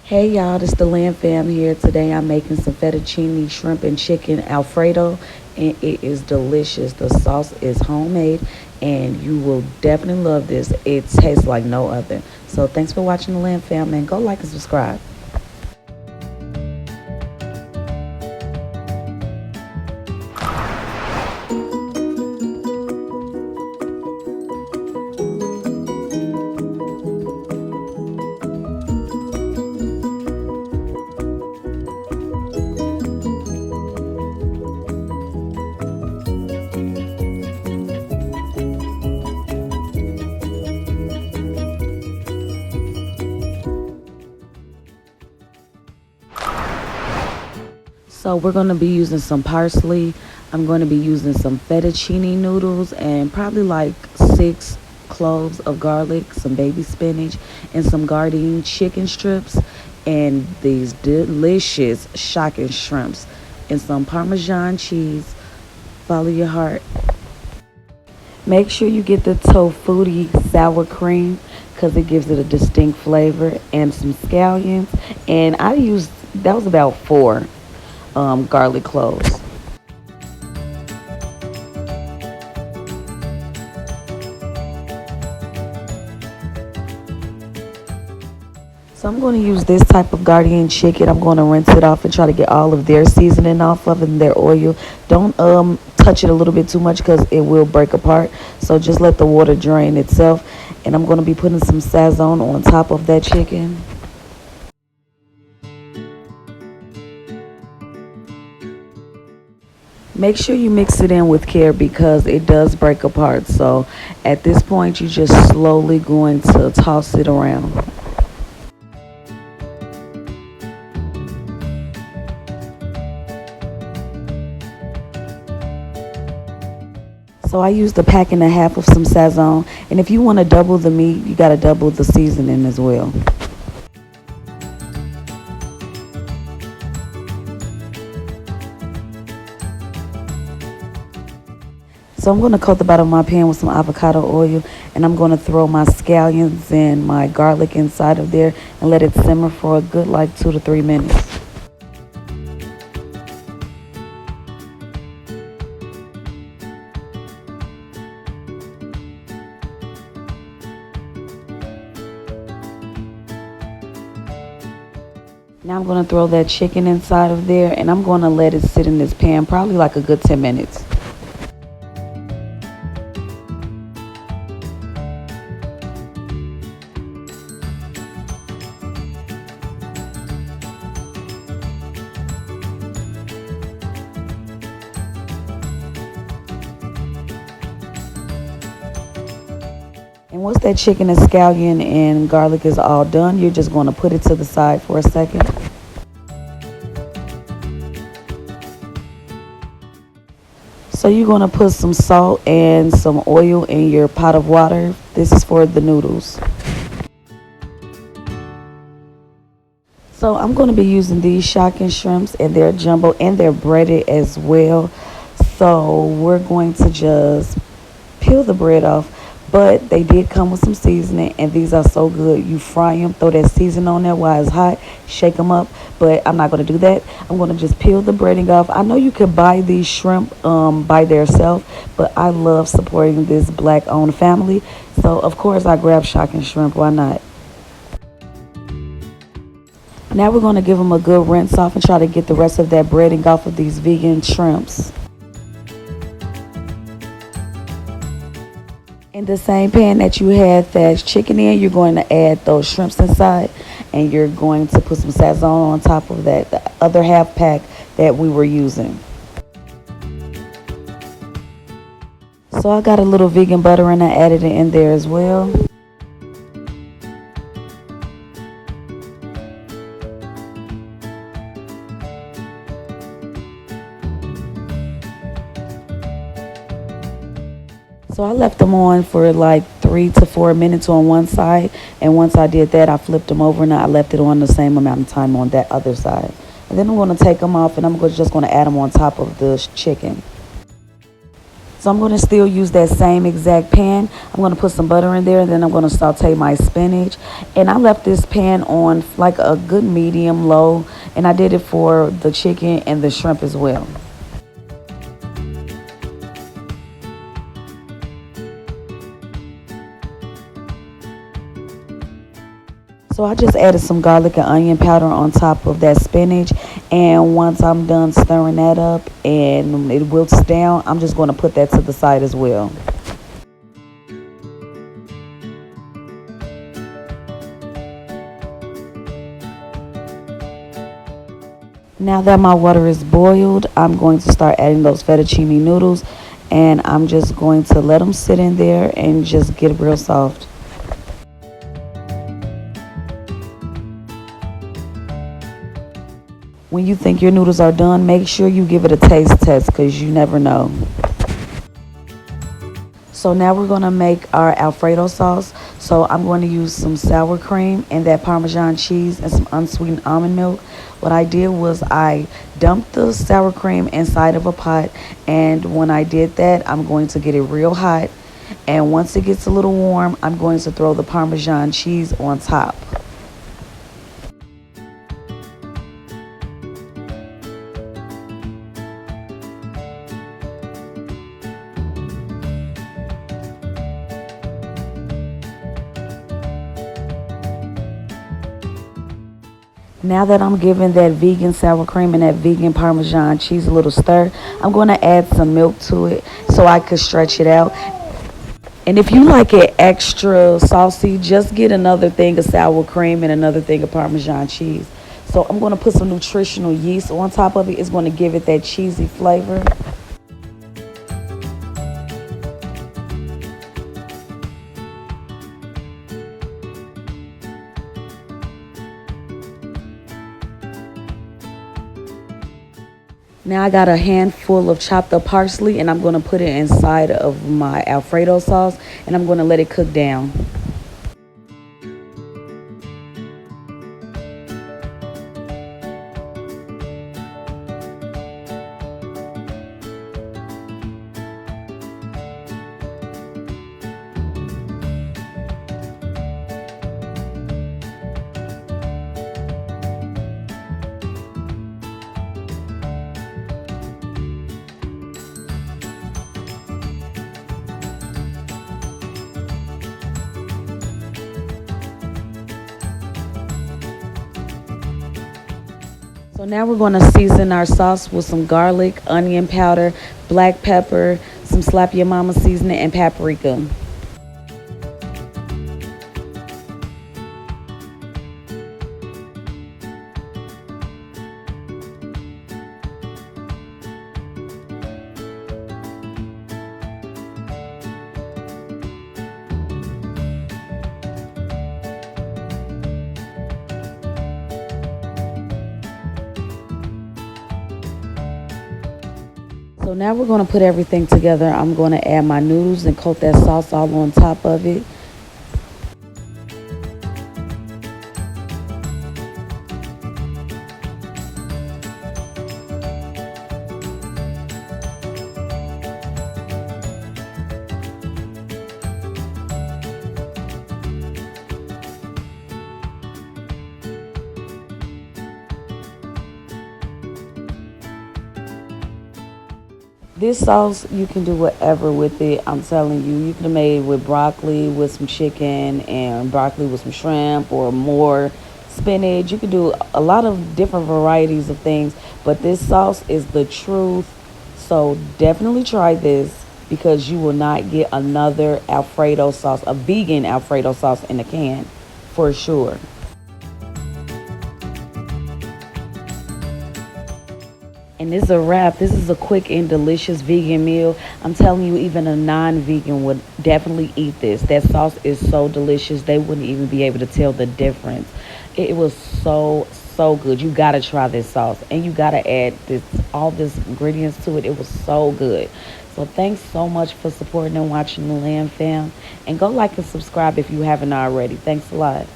Hey y'all, this the Land Fam here. Today I'm making some fettuccine shrimp and chicken Alfredo, and it is delicious. The sauce is homemade, and you will definitely love this. It tastes like no other. So thanks for watching the Land Fam, and go like and subscribe. So we're going to be using some parsley. I'm going to be using some fettuccine noodles and probably like 6 cloves of garlic, some baby spinach, and some gardein chicken strips, and these delicious shocking shrimps, and some Parmesan cheese. Follow your heart. Make sure you get the tofutti sour cream because it gives it a distinct flavor, and some scallions. And I used, that was about 4 garlic cloves. So I'm going to use this type of gardein chicken. I'm going to rinse it off and try to get all of their seasoning off of it and their oil. Don't touch it a little bit too much because it will break apart. So just let the water drain itself. And I'm going to be putting some sazon on top of that chicken. Make sure you mix it in with care because it does break apart. So at this point, you're just slowly going to toss it around. So I used a pack and a half of some sazon. And if you want to double the meat, you got to double the seasoning as well. So I'm going to coat the bottom of my pan with some avocado oil, and I'm going to throw my scallions and my garlic inside of there and let it simmer for a good like 2 to 3 minutes. Now I'm going to throw that chicken inside of there, and I'm going to let it sit in this pan probably like a good 10 minutes. And once that chicken and scallion and garlic is all done, you're just going to put it to the side for a second. So you're going to put some salt and some oil in your pot of water. This is for the noodles. So I'm going to be using these shocking shrimps, and they're jumbo and they're breaded as well. So we're going to just peel the bread off. But they did come with some seasoning, and these are so good. You fry them, throw that seasoning on there while it's hot, shake them up. But I'm not going to do that. I'm going to just peel the breading off. I know you could buy these shrimp by themselves, but I love supporting this black-owned family. So, of course, I grabbed shocking shrimp. Why not? Now we're going to give them a good rinse off and try to get the rest of that breading off of these vegan shrimps. In the same pan that you had that chicken in, you're going to add those shrimps inside, and you're going to put some sazon on top of that, the other half pack that we were using. So I got a little vegan butter and I added it in there as well. So I left them on for like 3 to 4 minutes on one side. And once I did that, I flipped them over and I left it on the same amount of time on that other side. And then I'm going to take them off, and I'm just going to add them on top of the chicken. So I'm going to still use that same exact pan. I'm going to put some butter in there, and then I'm going to saute my spinach. And I left this pan on like a good medium low, and I did it for the chicken and the shrimp as well. So I just added some garlic and onion powder on top of that spinach. And once I'm done stirring that up and it wilts down, I'm just going to put that to the side as well. Now that my water is boiled, I'm going to start adding those fettuccine noodles. And I'm just going to let them sit in there and just get real soft. When you think your noodles are done, make sure you give it a taste test because you never know. So now we're going to make our Alfredo sauce. So I'm going to use some sour cream and that Parmesan cheese and some unsweetened almond milk. What I did was I dumped the sour cream inside of a pot. And when I did that, I'm going to get it real hot. And once it gets a little warm, I'm going to throw the Parmesan cheese on top. Now that I'm giving that vegan sour cream and that vegan Parmesan cheese a little stir, I'm going to add some milk to it so I could stretch it out. And if you like it extra saucy, just get another thing of sour cream and another thing of Parmesan cheese. So I'm going to put some nutritional yeast on top of it. It's going to give it that cheesy flavor. Now I got a handful of chopped up parsley and I'm going to put it inside of my Alfredo sauce and I'm going to let it cook down. So now we're going to season our sauce with some garlic, onion powder, black pepper, some Slap Your Mama seasoning, and paprika. So now we're going to put everything together. I'm going to add my noodles and coat that sauce all on top of it. This sauce, you can do whatever with it. I'm telling you, you could have made it with broccoli, with some chicken, and broccoli with some shrimp, or more spinach. You could do a lot of different varieties of things, but this sauce is the truth. So definitely try this because you will not get another Alfredo sauce, a vegan Alfredo sauce in a can, for sure. And this is a wrap. This is a quick and delicious vegan meal. I'm telling you, even a non-vegan would definitely eat this. That sauce is so delicious. They wouldn't even be able to tell the difference. It was so good. You got to try this sauce. And you got to add all this ingredients to it. It was so good. So thanks so much for supporting and watching the Lamb Fam. And go like and subscribe if you haven't already. Thanks a lot.